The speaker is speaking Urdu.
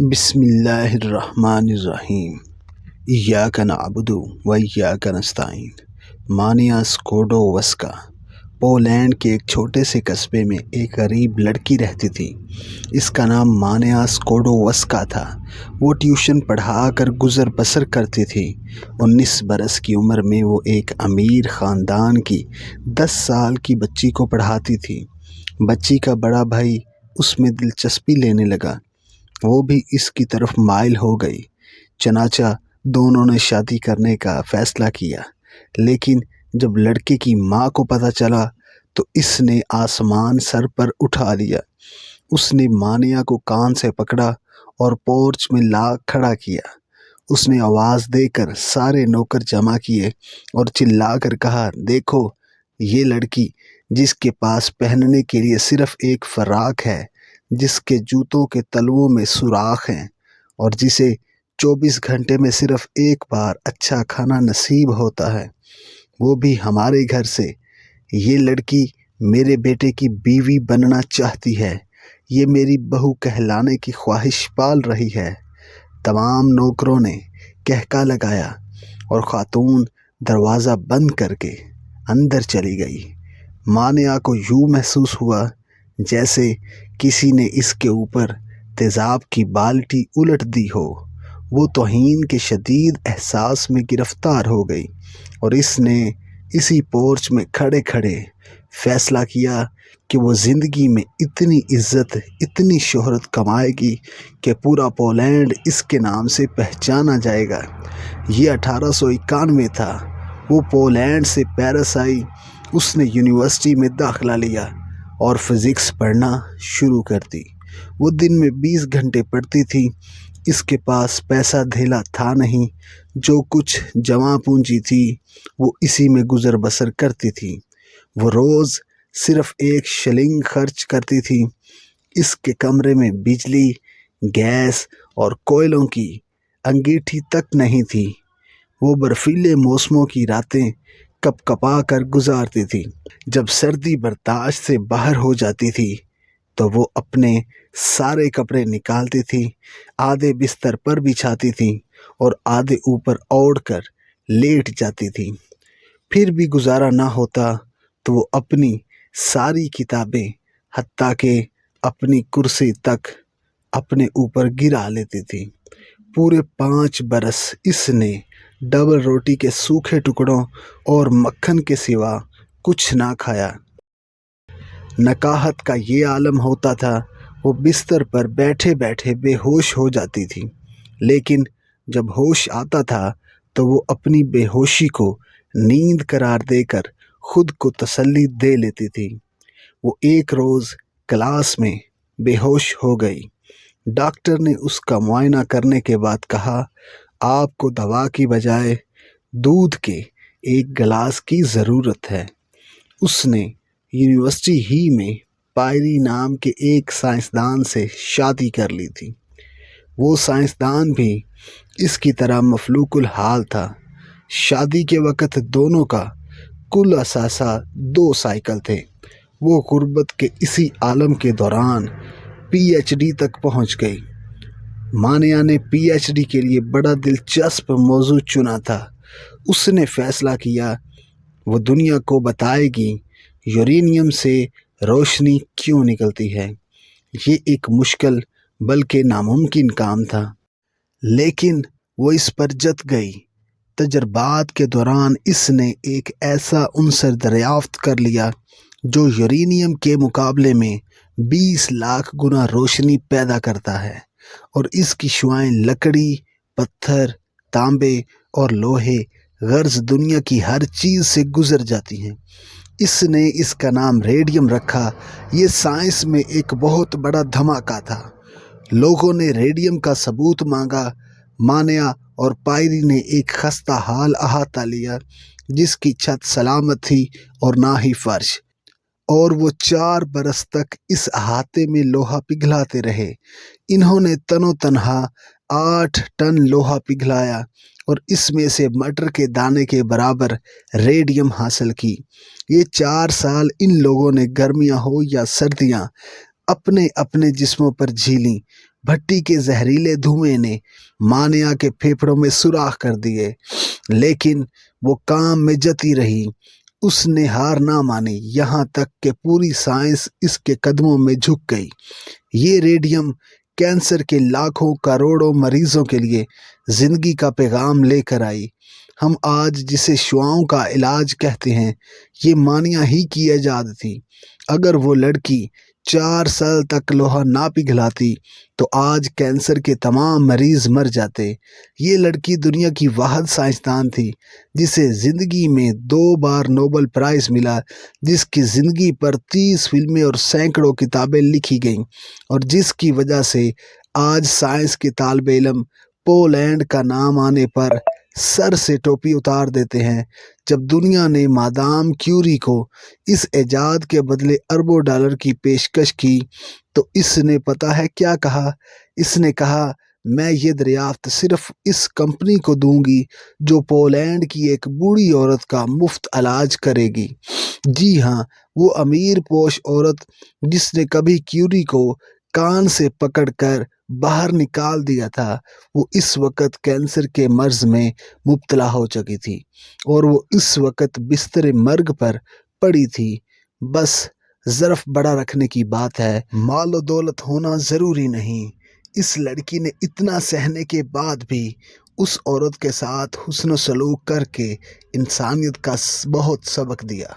بسم اللہ الرحمن الرحیم۔ ایاک نعبد و ایاک نستعین۔ مانیا سکوڈووسکا۔ پولینڈ کے ایک چھوٹے سے قصبے میں ایک غریب لڑکی رہتی تھی۔ اس کا نام مانیا سکوڈووسکا تھا۔ وہ ٹیوشن پڑھا کر گزر بسر کرتی تھی۔ 19 برس کی عمر میں وہ ایک امیر خاندان کی 10 سال کی بچی کو پڑھاتی تھی۔ بچی کا بڑا بھائی اس میں دلچسپی لینے لگا۔ وہ بھی اس کی طرف مائل ہو گئی۔ چنانچہ دونوں نے شادی کرنے کا فیصلہ کیا، لیکن جب لڑکے کی ماں کو پتہ چلا تو اس نے آسمان سر پر اٹھا لیا۔ اس نے مانیا کو کان سے پکڑا اور پورچ میں لا کھڑا کیا۔ اس نے آواز دے کر سارے نوکر جمع کیے اور چلا کر کہا، دیکھو یہ لڑکی جس کے پاس پہننے کے لیے صرف ایک فراق ہے، جس کے جوتوں کے تلوؤں میں سوراخ ہیں اور جسے 24 گھنٹے میں صرف ایک بار اچھا کھانا نصیب ہوتا ہے، وہ بھی ہمارے گھر سے۔ یہ لڑکی میرے بیٹے کی بیوی بننا چاہتی ہے، یہ میری بہو کہلانے کی خواہش پال رہی ہے۔ تمام نوکروں نے کہکا لگایا اور خاتون دروازہ بند کر کے اندر چلی گئی۔ مانیا کو یوں محسوس ہوا جیسے کسی نے اس کے اوپر تیزاب کی بالٹی الٹ دی ہو۔ وہ توہین کے شدید احساس میں گرفتار ہو گئی اور اس نے اسی پورچ میں کھڑے کھڑے فیصلہ کیا کہ وہ زندگی میں اتنی عزت، اتنی شہرت کمائے گی کہ پورا پولینڈ اس کے نام سے پہچانا جائے گا۔ یہ 1891 تھا۔ وہ پولینڈ سے پیرس آئی۔ اس نے یونیورسٹی میں داخلہ لیا اور فزکس پڑھنا شروع کر دی۔ وہ دن میں 20 گھنٹے پڑھتی تھی۔ اس کے پاس پیسہ دھیلا تھا نہیں۔ جو کچھ جمع پونجی تھی وہ اسی میں گزر بسر کرتی تھی۔ وہ روز صرف 1 شلنگ خرچ کرتی تھی۔ اس کے کمرے میں بجلی، گیس اور کوئلوں کی انگیٹھی تک نہیں تھی۔ وہ برفیلے موسموں کی راتیں کپ کپا کر گزارتی تھی۔ جب سردی برداشت سے باہر ہو جاتی تھی تو وہ اپنے سارے کپڑے نکالتی تھی، آدھے بستر پر بچھاتی تھی اور آدھے اوپر اوڑھ کر لیٹ جاتی تھی۔ پھر بھی گزارا نہ ہوتا تو وہ اپنی ساری کتابیں، حتیٰ کہ اپنی کرسی تک اپنے اوپر گرا لیتی تھی۔ پورے 5 برس اس نے ڈبل روٹی کے سوکھے ٹکڑوں اور مکھن کے سوا کچھ نہ کھایا۔ نکاہت کا یہ عالم ہوتا تھا۔ وہ بستر پر بیٹھے بیٹھے بے ہوش ہو جاتی تھی، لیکن جب ہوش آتا تھا تو وہ اپنی بے ہوشی کو نیند قرار دے کر خود کو تسلی دے لیتی تھی۔ وہ ایک روز کلاس میں بے ہوش ہو گئی۔ ڈاکٹر نے اس کا معائنہ کرنے کے بعد کہا، آپ کو دوا کی بجائے دودھ کے ایک گلاس کی ضرورت ہے۔ اس نے یونیورسٹی ہی میں پائری نام کے ایک سائنسدان سے شادی کر لی تھی۔ وہ سائنسدان بھی اس کی طرح مفلوق الحال تھا۔ شادی کے وقت دونوں کا کل اثاثہ 2 سائیکل تھے۔ وہ غربت کے اسی عالم کے دوران پی ایچ ڈی تک پہنچ گئی۔ مانیا نے پی ایچ ڈی کے لیے بڑا دلچسپ موضوع چنا تھا۔ اس نے فیصلہ کیا وہ دنیا کو بتائے گی یورینیم سے روشنی کیوں نکلتی ہے۔ یہ ایک مشکل بلکہ ناممکن کام تھا، لیکن وہ اس پر جت گئی۔ تجربات کے دوران اس نے ایک ایسا عنصر دریافت کر لیا جو یورینیم کے مقابلے میں 20 لاکھ گنا روشنی پیدا کرتا ہے، اور اس کی شعاعیں لکڑی، پتھر، تانبے اور لوہے غرض دنیا کی ہر چیز سے گزر جاتی ہیں۔ اس نے اس کا نام ریڈیم رکھا۔ یہ سائنس میں ایک بہت بڑا دھماکہ تھا۔ لوگوں نے ریڈیم کا ثبوت مانگا۔ مانیا اور پائری نے ایک خستہ حال احاطہ لیا جس کی چھت سلامت تھی اور نہ ہی فرش، اور وہ 4 برس تک اس احاطے میں لوہا پگھلاتے رہے۔ انہوں نے تنو تنہا 8 ٹن لوہا پگھلایا اور اس میں سے مٹر کے دانے کے برابر ریڈیم حاصل کی۔ یہ 4 سال ان لوگوں نے گرمیاں ہو یا سردیاں اپنے اپنے جسموں پر جھیلیں۔ بھٹی کے زہریلے دھوئیں نے مانیہ کے پھیپھڑوں میں سوراخ کر دیے، لیکن وہ کام میں جتی رہی۔ اس نے ہار نہ مانی، یہاں تک کہ پوری سائنس اس کے قدموں میں جھک گئی۔ یہ ریڈیم کینسر کے لاکھوں کروڑوں مریضوں کے لیے زندگی کا پیغام لے کر آئی۔ ہم آج جسے شعاعوں کا علاج کہتے ہیں، یہ مانیہ ہی کی ایجاد تھی۔ اگر وہ لڑکی 4 سال تک لوہا نہ پگھلاتی تو آج کینسر کے تمام مریض مر جاتے۔ یہ لڑکی دنیا کی واحد سائنسدان تھی جسے زندگی میں 2 بار نوبل پرائز ملا، جس کی زندگی پر 30 فلمیں اور سینکڑوں کتابیں لکھی گئیں، اور جس کی وجہ سے آج سائنس کے طالب علم پولینڈ کا نام آنے پر سر سے ٹوپی اتار دیتے ہیں۔ جب دنیا نے مادام کیوری کو اس ایجاد کے بدلے اربوں ڈالر کی پیشکش کی تو اس نے پتہ ہے کیا کہا؟ اس نے کہا، میں یہ دریافت صرف اس کمپنی کو دوں گی جو پولینڈ کی ایک بوڑھی عورت کا مفت علاج کرے گی۔ جی ہاں، وہ امیر پوش عورت جس نے کبھی کیوری کو کان سے پکڑ کر باہر نکال دیا تھا، وہ اس وقت کینسر کے مرض میں مبتلا ہو چکی تھی، اور وہ اس وقت بستر مرگ پر پڑی تھی۔ بس ظرف بڑا رکھنے کی بات ہے، مال و دولت ہونا ضروری نہیں۔ اس لڑکی نے اتنا سہنے کے بعد بھی اس عورت کے ساتھ حسن و سلوک کر کے انسانیت کا بہت سبق دیا۔